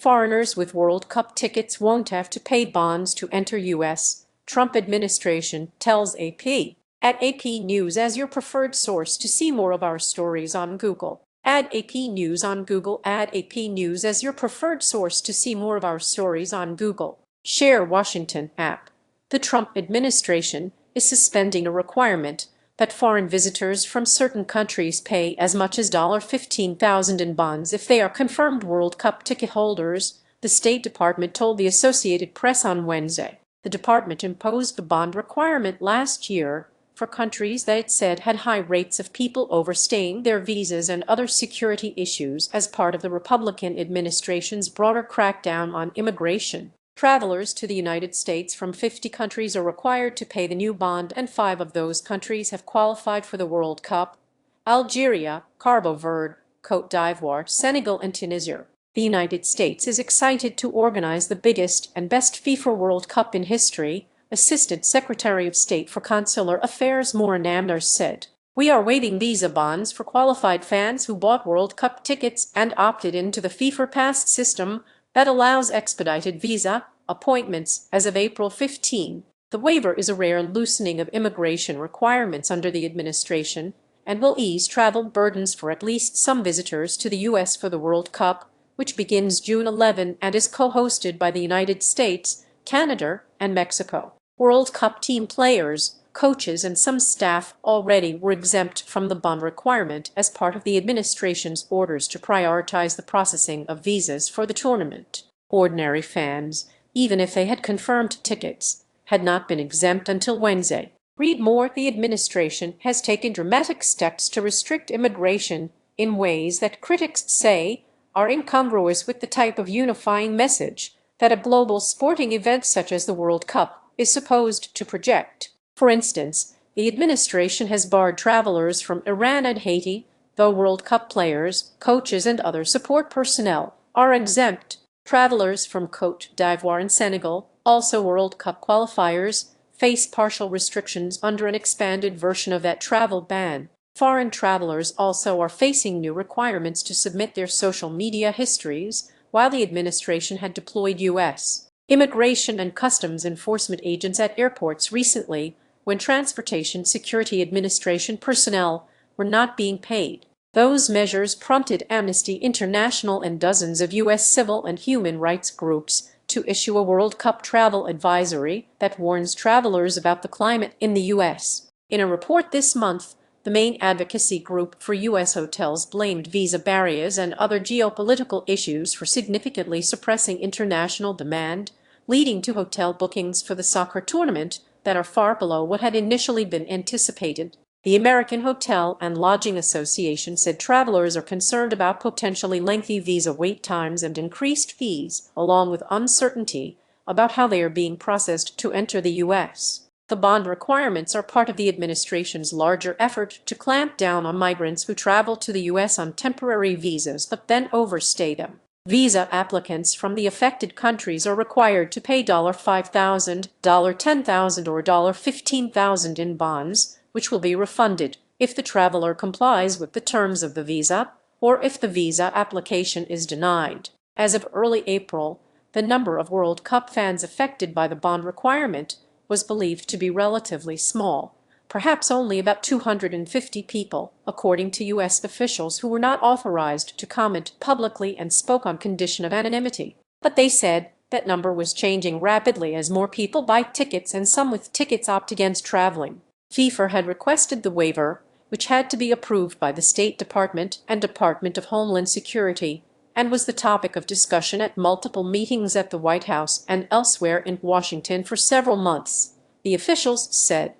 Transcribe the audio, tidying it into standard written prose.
Foreigners with World Cup tickets won't have to pay bonds to enter U.S., Trump administration tells AP. Add AP News as your preferred source to see more of our stories on Google. Add AP News on Google. Add AP News as your preferred source to see more of our stories on Google. Share Washington app. The Trump administration is suspending a requirement that foreign visitors from certain countries pay as much as $15,000 in bonds if they are confirmed World Cup ticket holders, the State Department told the Associated Press on Wednesday. The department imposed the bond requirement last year for countries that it said had high rates of people overstaying their visas and other security issues as part of the Republican administration's broader crackdown on immigration. Travelers to the United States from 50 countries are required to pay the new bond, and 5 of those countries have qualified for the World Cup: Algeria, Cabo Verde, Côte d'Ivoire, Senegal and Tunisia. The United States is excited to organize the biggest and best FIFA World Cup in history, Assistant Secretary of State for Consular Affairs Maura Namdar said. We are waiving visa bonds for qualified fans who bought World Cup tickets and opted into the FIFA Pass system that allows expedited visa appointments as of April 15. The waiver is a rare loosening of immigration requirements under the administration and will ease travel burdens for at least some visitors to the U.S. for the World Cup, which begins June 11 and is co-hosted by the United States, Canada, and Mexico. World Cup team players, coaches, and some staff already were exempt from the bond requirement as part of the administration's orders to prioritize the processing of visas for the tournament. Ordinary fans, even if they had confirmed tickets, had not been exempt until Wednesday. Read more. The administration has taken dramatic steps to restrict immigration in ways that critics say are incongruous with the type of unifying message that a global sporting event such as the World Cup is supposed to project. For instance, the administration has barred travelers from Iran and Haiti, though World Cup players, coaches, and other support personnel are exempt. Travelers from Côte d'Ivoire and Senegal, also World Cup qualifiers, face partial restrictions under an expanded version of that travel ban. Foreign travelers also are facing new requirements to submit their social media histories, while the administration had deployed U.S. Immigration and Customs Enforcement agents at airports recently when Transportation Security Administration personnel were not being paid. Those measures prompted Amnesty International and dozens of U.S. civil and human rights groups to issue a World Cup travel advisory that warns travelers about the climate in the U.S. In a report this month, the main advocacy group for U.S. hotels blamed visa barriers and other geopolitical issues for significantly suppressing international demand, leading to hotel bookings for the soccer tournament that are far below what had initially been anticipated. The American Hotel and Lodging Association said travelers are concerned about potentially lengthy visa wait times and increased fees, along with uncertainty about how they are being processed to enter the U.S. The bond requirements are part of the administration's larger effort to clamp down on migrants who travel to the U.S. on temporary visas but then overstay them. Visa applicants from the affected countries are required to pay $5,000, $10,000, or $15,000 in bonds, which will be refunded if the traveler complies with the terms of the visa or if the visa application is denied. As of early April, the number of World Cup fans affected by the bond requirement was believed to be relatively small, perhaps only about 250 people, according to U.S. officials who were not authorized to comment publicly and spoke on condition of anonymity. But they said that number was changing rapidly as more people buy tickets and some with tickets opt against traveling. FIFA had requested the waiver, which had to be approved by the State Department and Department of Homeland Security, and was the topic of discussion at multiple meetings at the White House and elsewhere in Washington for several months, the officials said.